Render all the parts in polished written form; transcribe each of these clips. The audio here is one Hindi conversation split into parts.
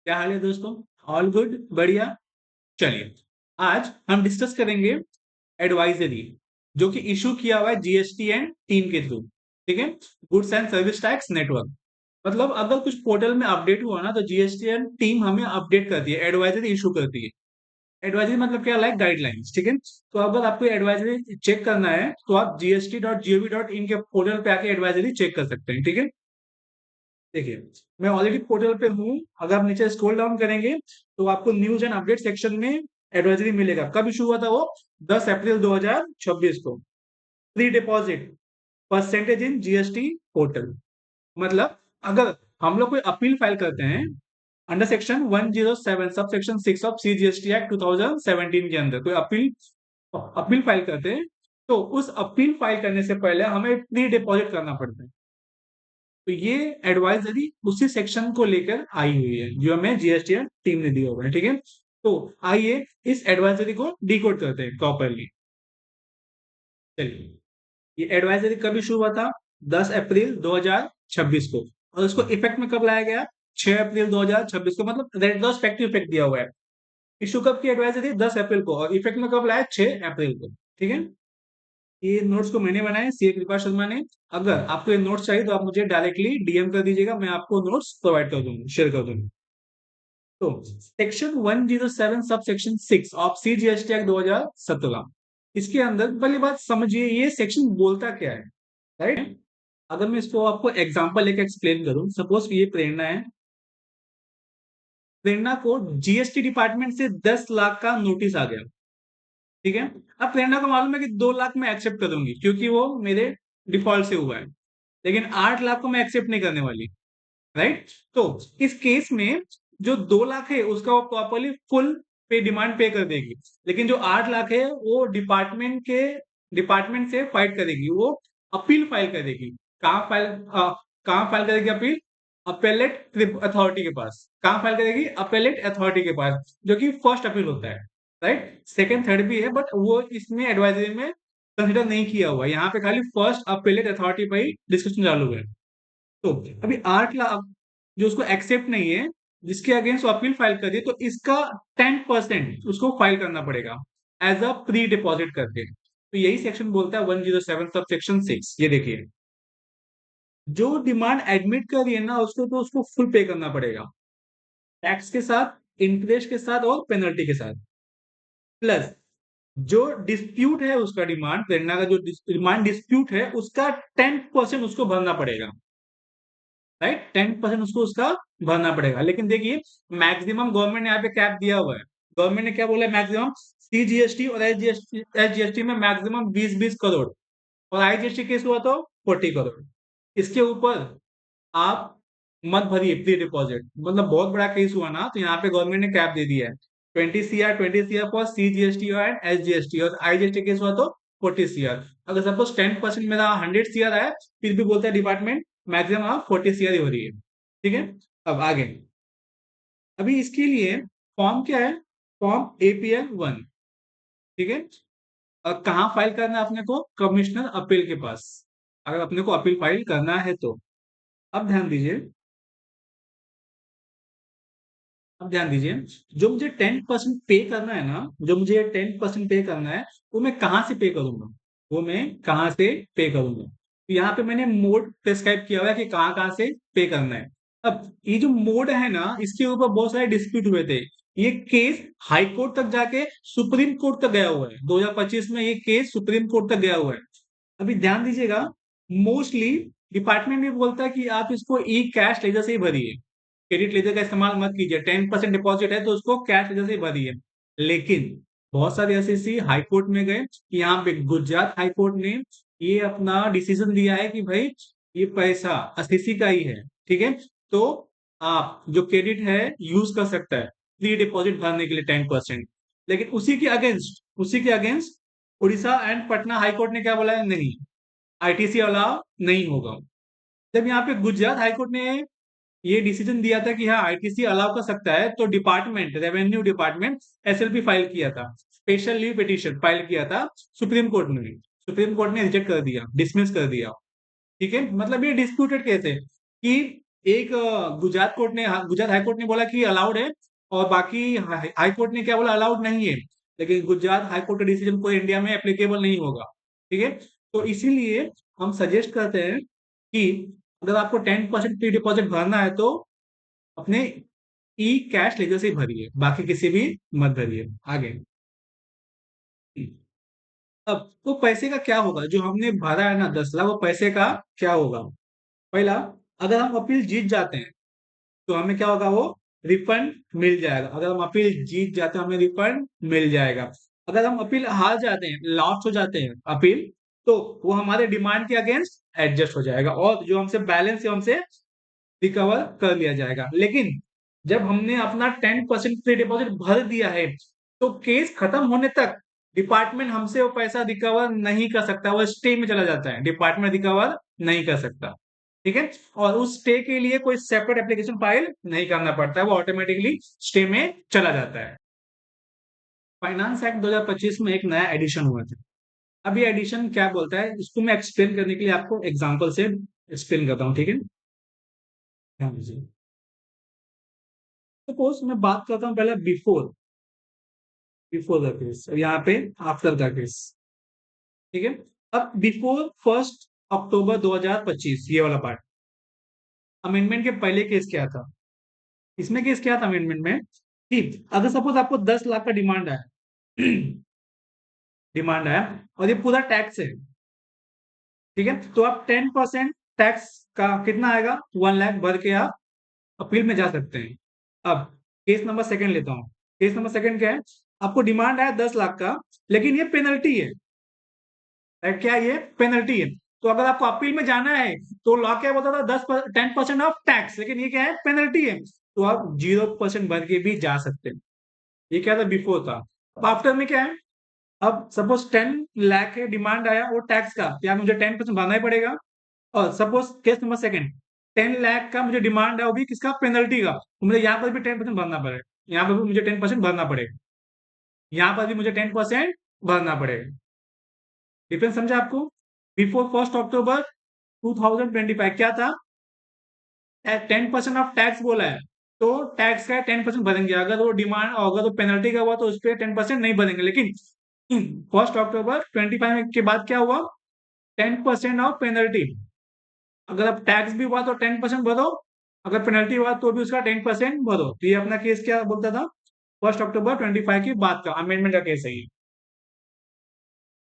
क्या हाल है दोस्तों? ऑल गुड, बढ़िया। चलिए, आज हम डिस्कस करेंगे एडवाइजरी जो कि इशू किया हुआ है जीएसटी एंड टीम के थ्रू। ठीक है, goods and service tax network. मतलब अगर कुछ पोर्टल में अपडेट हुआ ना तो जीएसटी एंड टीम हमें अपडेट करती है, एडवाइजरी इशू करती है। एडवाइजरी मतलब क्या, लाइक गाइडलाइंस। ठीक है, तो अगर आपको एडवाइजरी चेक करना है तो आप gst.gov.in के पोर्टल पे आके एडवाइजरी चेक कर सकते हैं। ठीक है, देखिए, मैं ऑलरेडी पोर्टल पे हूँ। अगर आप नीचे स्क्रॉल डाउन करेंगे तो आपको न्यूज एंड अपडेट सेक्शन में एडवाइजरी मिलेगा। कब इशू हुआ था वो? 10 अप्रैल 2026 को। Pre deposit percentage in GST portal. मतलब अगर हम लोग कोई अपील फाइल करते हैं under section 107 sub section 6 of CGST act 2017 के अंदर कोई अपील अपील फाइल करते हैं, तो उस अपील फाइल करने से पहले हमें प्री डिपॉजिट करना पड़ता है। तो ये एडवाइजरी उसी सेक्शन को लेकर आई हुई है जो हमें जीएसटी टीम ने दिया हुआ है। ठीक है, तो आइए इस एडवाइजरी को डिकोड करते हैं प्रॉपरली। चलिए, ये एडवाइजरी कब इशू हुआ था? 10 अप्रैल 2026 को। और उसको इफेक्ट में कब लाया गया? 6 अप्रैल 2026 को। मतलब रेट्रोस्पेक्टिव इफेक्ट दिया हुआ है। इशू कब की एडवाइजरी? 10 अप्रैल को, और इफेक्ट में कब लाया? 6 अप्रैल को। ठीक है, ये नोट्स को मैंने बनाए, सीए कृपा शर्मा ने। अगर आपको ये नोट्स चाहिए तो आप मुझे डायरेक्टली डीएम कर दीजिएगा, मैं आपको नोट्स प्रोवाइड कर दूंगा, शेयर कर दूंगा। तो section 107 sub section 6 of CGST act 2017, इसके अंदर पहली बात समझिए ये सेक्शन बोलता क्या है, राइट? अगर मैं इसको आपको एग्जांपल लेके एक्सप्लेन करूं, सपोज ये प्रेरणा है। प्रेरणा को जीएसटी डिपार्टमेंट से 10 लाख का नोटिस आ गया। ठीक है, अब प्रेरणा को मालूम है कि 2 लाख मैं एक्सेप्ट करूंगी क्योंकि वो मेरे डिफॉल्ट से हुआ है, लेकिन 8 लाख को मैं एक्सेप्ट नहीं करने वाली, राइट? तो इस केस में जो 2 लाख है उसका वो प्रॉपरली फुल पे डिमांड पे कर देगी, लेकिन जो 8 लाख है वो डिपार्टमेंट से फाइट करेगी, वो अपील फाइल करेगी। कहाँ फाइल करेगी अपील? अपेलेट अथॉरिटी के पास। कहाँ फाइल करेगी? अपेलेट अथॉरिटी के पास, जो कि फर्स्ट अपील होता है, राइट? सेकंड थर्ड भी है, बट वो इसमें एडवाइजरी में कंसिडर नहीं किया हुआ। यहाँ पे खाली फर्स्ट अपेलेट अथॉरिटी पर ही डिस्कशन चालू है। तो अभी 8 लाख जो उसको एक्सेप्ट नहीं है, जिसके अगेंस्ट वो अपील फाइल कर दी, तो इसका 10% उसको फाइल करना पड़ेगा एज अ प्री डिपॉजिट करके। तो यही सेक्शन बोलता है 107 सब सेक्शन 6। ये देखिए, जो डिमांड एडमिट कर रही है ना उसको, तो उसको फुल पे करना पड़ेगा, टैक्स के साथ, इंटरेस्ट के साथ और पेनल्टी के साथ। प्लस जो डिस्प्यूट है उसका, डिमांड प्रेरणा का जो डिमांड डिस्प्यूट है उसका 10% उसको भरना पड़ेगा, राइट? 10% उसको उसका भरना पड़ेगा। लेकिन देखिए, मैक्सिमम गवर्नमेंट ने यहाँ पे कैप दिया हुआ है। गवर्नमेंट ने क्या बोला है? मैक्सिमम सीजीएसटी और एसजीएसटी में मैक्सिमम 20-20 करोड़, और आईजीएसटी केस हुआ तो 40 करोड़। इसके ऊपर आप मत भरिए प्री डिपॉजिट। मतलब बहुत बड़ा केस हुआ ना तो यहाँ पे गवर्नमेंट ने कैप दे दिया है, 20 CR फॉर सीजीएसटी और एसजीएसटी, और आईजीएसटी केस हुआ तो 40 CR। अगर सपोज 10% मेरा 100 CR आया, फिर भी बोलता है डिपार्टमेंट मैक्सिमम आप 40 CR ही हो रही है। ठीक है, अब आगे, अभी इसके लिए फॉर्म क्या है? Form APL 1। ठीक है, अब कहाँ फाइल करना है अपने को? कमिश्नर अपील के पास, अगर अपने को अपील फाइल करना है तो। अब ध्यान दीजिए, अब ध्यान दीजिए, जो मुझे 10% पे करना है ना, जो मुझे 10% पे करना है, वो मैं कहाँ से पे करूंगा? वो मैं कहाँ से पे करूंगा? तो यहाँ पे मैंने मोड प्रिस्क्राइब किया हुआ है कि कहाँ कहाँ से पे करना है। अब ये जो मोड है ना, इसके ऊपर बहुत सारे डिस्प्यूट हुए थे। ये केस हाई कोर्ट तक जाके सुप्रीम कोर्ट तक गया हुआ है। 2025 में ये केस सुप्रीम कोर्ट तक गया हुआ है। अभी ध्यान दीजिएगा, मोस्टली डिपार्टमेंट भी बोलता है कि आप इसको ई कैश लेजर से ही भरिए, क्रेडिट लेजर का इस्तेमाल मत कीजिए। 10% डिपॉजिट है तो उसको कैश लेजर से ही भरिए। लेकिन बहुत सारे एसएससी हाई कोर्ट में गए कि यहाँ पे गुजरात हाई कोर्ट ने ये अपना डिसीजन दिया है कि भाई ये पैसा एसएससी का ही है। ठीक है, तो आप जो क्रेडिट है यूज कर सकता है प्री डिपॉजिट भरने के लिए 10%। लेकिन उसी के against Orissa and Patna high court ने क्या बोला है? नहीं, आईटीसी अलाउ नहीं होगा। जब यहाँ पे गुजरात हाईकोर्ट ने ये डिसीजन दिया था कि हाँ आईटीसी अलाउ कर सकता है, तो department, revenue department SLP file किया था, स्पेशल लीव पिटीशन फाइल किया था सुप्रीम कोर्ट में। सुप्रीम कोर्ट ने रिजेक्ट कर दिया, डिसमिस कर दिया। ठीक है, मतलब ये डिस्प्यूटेड केस है कि एक गुजरात हाई कोर्ट ने बोला कि अलाउड है, और बाकी हाई कोर्ट ने क्या बोला, अलाउड नहीं है। लेकिन गुजरात हाई कोर्ट का डिसीजन पूरे इंडिया में एप्लीकेबल नहीं होगा। ठीक है, तो इसीलिए हम सजेस्ट करते हैं कि अगर आपको 10% प्री डिपॉजिट भरना है तो अपने ई कैश लेजर से ही भरिए, बाकी किसी भी मत भरिए। आगे अब तो पैसे का क्या होगा, जो हमने भरा है ना 10 लाख, वो पैसे का क्या होगा। पहला, अगर हम अपील जीत जाते हैं तो हमें क्या होगा, वो रिफंड मिल जाएगा। अगर हम अपील जीत जाते हैं हमें रिफंड मिल जाएगा। अगर हम अपील हार जाते हैं, लॉस्ट हो जाते हैं अपील, तो वो हमारे डिमांड के अगेंस्ट एडजस्ट हो जाएगा और जो हमसे बैलेंस है हमसे रिकवर कर लिया जाएगा। लेकिन जब हमने अपना 10% प्री डिपॉजिट भर दिया है तो केस खत्म होने तक डिपार्टमेंट हमसे वो पैसा रिकवर नहीं कर सकता, वो स्टे में चला जाता है, डिपार्टमेंट रिकवर नहीं कर सकता। ठीक है, और उस स्टे के लिए कोई सेपरेट एप्लीकेशन फाइल नहीं करना पड़ता है, वो ऑटोमेटिकली स्टे में चला जाता है। फाइनेंस एक्ट 2025 में एक नया एडिशन हुआ था। अब ये एडिशन क्या बोलता है, इसको मैं एक्सप्लेन करने के लिए आपको एग्जांपल से एक्सप्लेन करता हूँ। ठीक है, ध्यान दीजिए। सपोज मैं बात करता हूँ पहले बिफोर बिफोर द केस, यहाँ पे आफ्टर द केस। ठीक है, अब बिफोर 1 अक्टूबर 2025 ये वाला पार्ट, अमेंडमेंट के पहले केस क्या था। इसमें केस क्या था अमेंडमेंट में, कि अगर सपोज आपको 10 लाख का डिमांड है डिमांड है और ये पूरा टैक्स है। ठीक है, तो आप 10% टैक्स का कितना आएगा, 1 लाख भर के आप अपील में जा सकते हैं। अब केस नंबर सेकंड लेता हूँ। केस नंबर सेकंड क्या है, आपको डिमांड है 10 लाख का, लेकिन ये पेनल्टी है। क्या ये पेनल्टी है, तो अगर आपको अपील में जाना है तो लॉ क्या बोलता था, 10% ऑफ टैक्स, लेकिन ये क्या है, पेनल्टी है, तो आप 0% भर के भी जा सकते हैं। ये क्या था, बिफोर था। अब आफ्टर में क्या है, अब सपोज 10 लाख है डिमांड आया वो टैक्स का, क्या मुझे 10% भरना ही पड़ेगा। और suppose case number second, 10 lakh का मुझे डिमांड है, वो भी किसका, पेनल्टी का, तो मुझे यहाँ पर भी 10% भरना पड़ेगा, यहाँ पर भी मुझे 10% भरना पड़ेगा, यहाँ पर भी मुझे 10% भरना पड़ेगा। डिफरेंस समझा आपको। बिफोर 1 अक्टूबर 2025 क्या था, 10% ऑफ टैक्स बोला है, तो टैक्स का 10% भरेंगे। अगर वो डिमांड, अगर वो पेनल्टी का हुआ तो उस पर 10% नहीं भरेंगे। लेकिन 1 अक्टूबर 25 के बाद क्या हुआ, 10% ऑफ पेनल्टी। अगर अब टैक्स भी हुआ तो 10% भरो, अगर पेनल्टी हुआ तो भी उसका 10% भरो। तो ये अपना केस क्या बोलता था, 1 अक्टूबर 25 की बात का अमेंडमेंट का केस है ये।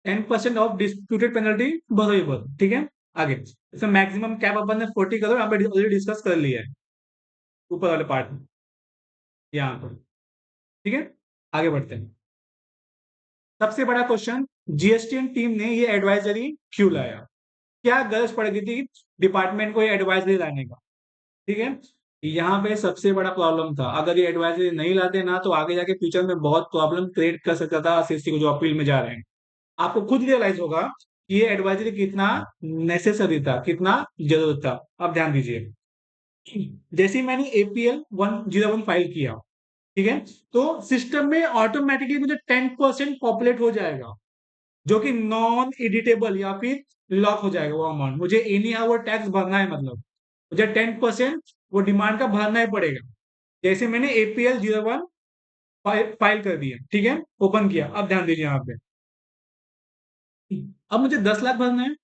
10% ऑफ डिस्प्यूटेड पेनल्टी भरो ही भरो। ठीक है, आगे इसमें मैक्सिमम कैप अपन ने 40 करो, यहाँ पे ऑलरेडी डिस्कस कर लिया है ऊपर वाले पार्ट में, यहाँ पर। ठीक है, आगे बढ़ते हैं। सबसे बड़ा क्वेश्चन, जीएसटी टीम ने ये एडवाइजरी क्यों लाया, क्या गरज पड़ गई थी डिपार्टमेंट को ये एडवाइजरी लाने का। ठीक है, यहाँ पे सबसे बड़ा प्रॉब्लम था, अगर ये एडवाइजरी नहीं लाते ना तो आगे जाके फ्यूचर में बहुत प्रॉब्लम क्रिएट कर सकता था सीएससी को जो अपील में जा रहे हैं। आपको खुद रियलाइज होगा कि ये एडवाइजरी कितना नेसेसरी था, कितना जरूरत था। अब ध्यान दीजिए, जैसे ही मैंने एपीएल 101 फाइल किया, ठीक है, तो सिस्टम में ऑटोमेटिकली मुझे 10% पॉपुलेट हो जाएगा, जो कि नॉन एडिटेबल या फिर लॉक हो जाएगा वो अमाउंट। मुझे एनी हाउ वो टैक्स भरना है, मतलब मुझे 10% वो डिमांड का भरना ही पड़ेगा। जैसे मैंने एपीएल 01 फाइल कर दिया, ठीक है, ओपन किया। अब ध्यान दीजिए यहाँ पे, अब मुझे 10 लाख भरना है।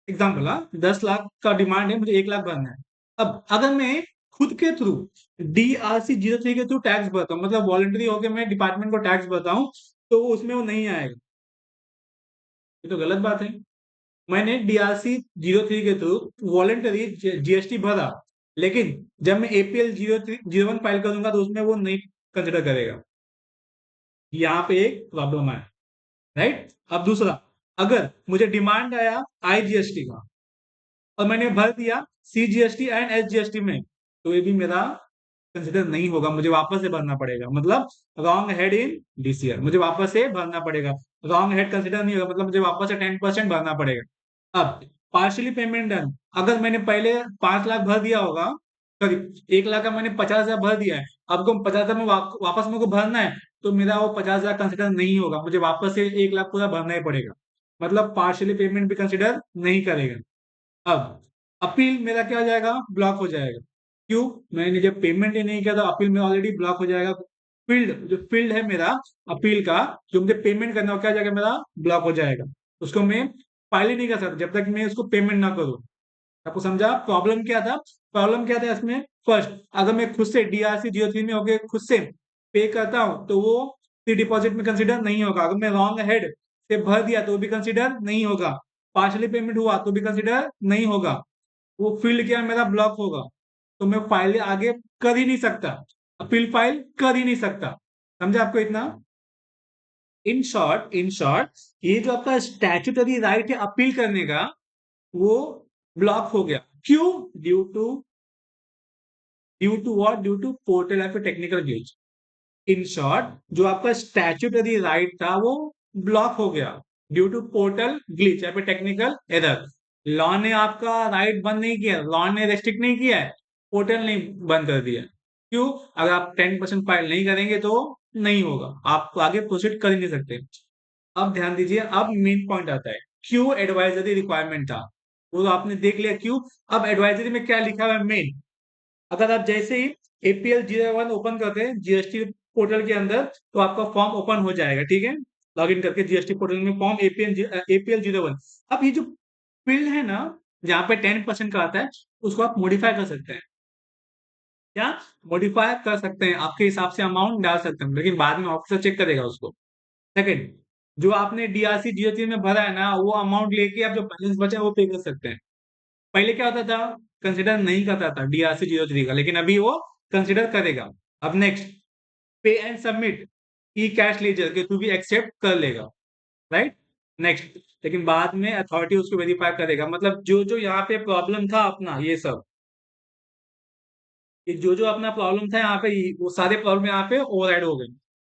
एग्जाम्पल, हाँ, 10 लाख का डिमांड है, मुझे 1 लाख भरना है। अब अगर मैं खुद के थ्रू DRC 03 के थ्रू टैक्स भरता हूँ, मतलब वॉलंटरी होकर मैं डिपार्टमेंट को टैक्स भरता हूँ, तो उसमें वो नहीं आएगा। ये तो गलत बात है। मैंने DRC 03 के थ्रू वॉलंटरी जीएसटी भरा, लेकिन जब मैं एपीएल 01 फाइल करूंगा तो उसमें वो नहीं कंसिडर करेगा। यहाँ पे एक प्रॉब्लम है, राइट। अब दूसरा, अगर मुझे डिमांड आया आईजीएसटी का और मैंने भर दिया सीजीएसटी एंड एसजीएसटी में, तो ये भी मेरा कंसिडर नहीं होगा, मुझे वापस से भरना पड़ेगा। मतलब रॉन्ग हेड इन डीसीआर, मुझे वापस से भरना पड़ेगा। रॉन्ग हेड कंसिडर नहीं होगा, मतलब मुझे वापस से 10% भरना पड़ेगा। अब पार्शियली पेमेंट डन, अगर मैंने पहले 5 लाख भर दिया होगा, सॉरी 1 लाख का मैंने 50,000 भर दिया है, अब को 50,000 में वापस मेरे को भरना है, तो मेरा वो 50,000 कंसिडर नहीं होगा, मुझे वापस से 1 लाख पूरा भरना ही पड़ेगा। मतलब पार्शियली पेमेंट भी कंसिडर नहीं करेगा। अब अपील मेरा क्या हो जाएगा, ब्लॉक हो जाएगा। क्यों? मैंने जब पेमेंट ही नहीं किया तो अपील में ऑलरेडी ब्लॉक हो जाएगा। फील्ड जो फील्ड है मेरा अपील का, जो मुझे पेमेंट करना हो, क्या हो जाएगा, मेरा ब्लॉक हो जाएगा। उसको मैं फाइल ही नहीं कर सकता जब तक मैं उसको पेमेंट ना करूँ। आपको समझा प्रॉब्लम क्या था? प्रॉब्लम क्या था इसमें? फर्स्ट, अगर मैं खुद से DRC 03 में होके खुद से पे करता हूँ तो वो प्री डिपॉजिट में कंसिडर नहीं होगा। अगर मैं रॉन्ग हेड से भर दिया तो भी कंसिडर नहीं होगा। पार्शली पेमेंट हुआ तो भी कंसिडर नहीं होगा। वो फील्ड क्या मेरा ब्लॉक होगा, तो मैं फाइल आगे कर ही नहीं सकता, अपील फाइल कर ही नहीं सकता। समझा आपको इतना? इन शॉर्ट ये जो आपका स्टैट्यूटरी राइट है अपील करने का, वो ब्लॉक हो गया। क्यों? Due to what? Due to portal या फिर टेक्निकल ग्लिच। इन शॉर्ट जो आपका स्टैट्यूटरी राइट था वो ब्लॉक हो गया ड्यू टू पोर्टल ग्लिच या फिर टेक्निकल एरर। लॉ ने आपका राइट बंद नहीं किया, लॉ ने रेस्ट्रिक्ट नहीं किया है, पोर्टल ने बंद कर दिया। क्यों? अगर आप 10% फाइल नहीं करेंगे तो नहीं होगा, आप आगे प्रोसीड कर ही नहीं सकते। अब ध्यान दीजिए, अब मेन पॉइंट आता है, क्यों एडवाइजरी रिक्वायरमेंट था, वो तो आपने देख लिया क्यों। अब एडवाइजरी में क्या लिखा हुआ है मेन, अगर आप जैसे ही APL 01 ओपन करते हैं GST पोर्टल के अंदर तो आपका फॉर्म ओपन हो जाएगा, ठीक है। लॉग इन करके GST पोर्टल में फॉर्म APL 01, अब ये जो फील्ड है ना जहाँ पे 10% का आता है, उसको आप मॉडिफाई कर सकते हैं। क्या? मॉडिफाई कर सकते हैं, आपके हिसाब से अमाउंट डाल सकते हैं, लेकिन बाद में ऑफिसर चेक करेगा उसको। सेकंड, जो आपने DRC 03 में भरा है ना, वो अमाउंट लेके आप जो बैलेंस बचा है वो पे कर सकते हैं। पहले क्या होता था, कंसिडर नहीं करता था DRC 03 का, लेकिन अभी वो कंसिडर करेगा। अब नेक्स्ट, पे and submit E cash ledger के थ्रू भी एक्सेप्ट कर लेगा, राइट। नेक्स्ट, लेकिन बाद में अथॉरिटी उसको वेरीफाई करेगा। मतलब जो जो यहाँ पे प्रॉब्लम था अपना, ये जो जो अपना प्रॉब्लम था यहाँ पे, वो सारे प्रॉब्लम यहाँ पे ओवरराइड हो गए।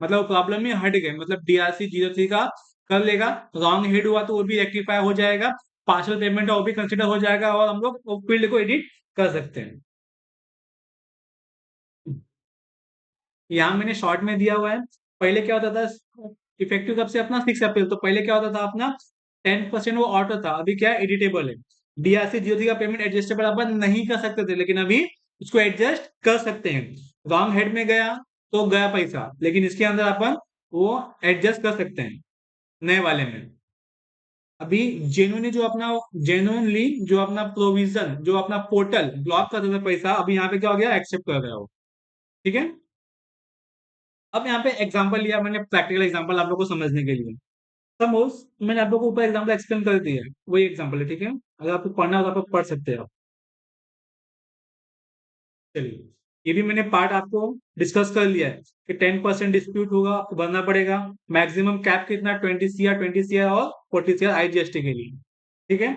मतलब वो प्रॉब्लम ही हट गए, मतलब DRC 03 का कर लेगा। रॉन्ग हेड हुआ तो वो भी रेक्टिफाई हो जाएगा, पार्शल पेमेंट है वो भी कंसिडर हो जाएगा, और हम लोग फील्ड को एडिट कर सकते हैं। यहाँ मैंने शॉर्ट में दिया हुआ है। पहले क्या होता था, इफेक्टिव कब से अपना 6 अप्रैल, तो पहले क्या होता था अपना 10% वो ऑटो था, अभी क्या एडिटेबल है। DRC 03 का पेमेंट एडजस्टेबल अपन नहीं कर सकते थे, लेकिन अभी उसको एडजस्ट कर सकते हैं। रॉन्ग हेड में गया तो गया पैसा, लेकिन इसके अंदर अपन वो एडजस्ट कर सकते हैं नए वाले में। अभी जेन्युइनली जो अपना प्रोविजन, जो अपना पोर्टल ब्लॉक कर देता था पैसा, अभी यहाँ पे क्या हो गया, एक्सेप्ट कर रहे हो। ठीक है। अब यहाँ पे एग्जांपल लिया मैंने, प्रैक्टिकल एग्जांपल आप लोगों को समझने के लिए। सपोज मैंने आप लोगों को ऊपर एग्जांपल एक्सप्लेन कर दिया है, वही एग्जांपल है, ठीक है। अगर आपको पढ़ना हो तो आप पढ़ सकते हो। चलिए, ये भी मैंने पार्ट आपको डिस्कस कर लिया है कि 10% डिस्प्यूट होगा, आपको भरना पड़ेगा। मैक्सिमम कैप कितना, 20 CR, 20 CR और 40 CR IGST के लिए, ठीक है।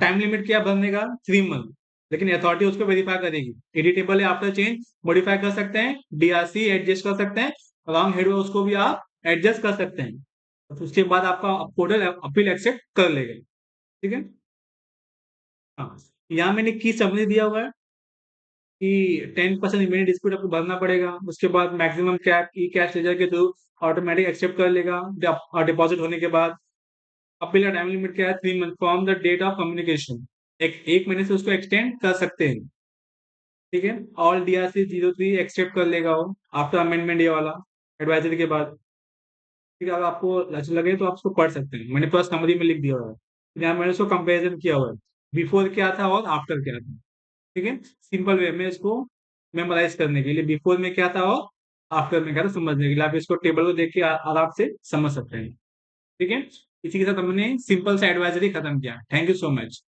टाइम लिमिट क्या भरने का, 3 मंथ, लेकिन अथॉरिटी उसको वेरीफाई करेगी। एडिटेबल है आफ्टर चेंज, मॉडिफाई कर सकते हैं, DRC एडजस्ट कर सकते हैं, रॉन्ग हेड उसको भी आप एडजस्ट कर सकते हैं। तो उसके बाद आपका पोर्टल अपील एक्सेप्ट कर लेगा, ठीक है। हाँ, यहाँ मैंने की समरी दिया हुआ है कि 10% रिमेनिंग डिस्प्यूट आपको भरना पड़ेगा। उसके बाद maximum cap E cash ledger के थ्रू ऑटोमेटिक एक्सेप्ट कर लेगा डिपॉजिट होने के बाद। अपील का टाइम लिमिट क्या है, 3 month from the date of communication. एक महीने से उसको एक्सटेंड कर सकते हैं, ठीक है। ऑल DRC 03 एक्सेप्ट कर लेगा वो आफ्टर अमेंडमेंट, ये वाला एडवाइजरी के बाद। ठीक है, अगर आपको अच्छा लगे तो आप उसको पढ़ सकते हैं, मैंने पूरा समरी में लिख दिया हुआ है। यहाँ मैंने उसको कंपेरिजन किया हुआ है, बिफोर क्या था और आफ्टर क्या था, ठीक है। सिंपल वे में इसको मेमोराइज करने के लिए, बिफोर में क्या था और आफ्टर में क्या था समझने के लिए, आप इसको टेबल को देख के आराम से समझ सकते हैं, ठीक है। इसी के साथ हमने सिंपल सा एडवाइजरी खत्म किया। Thank you so much.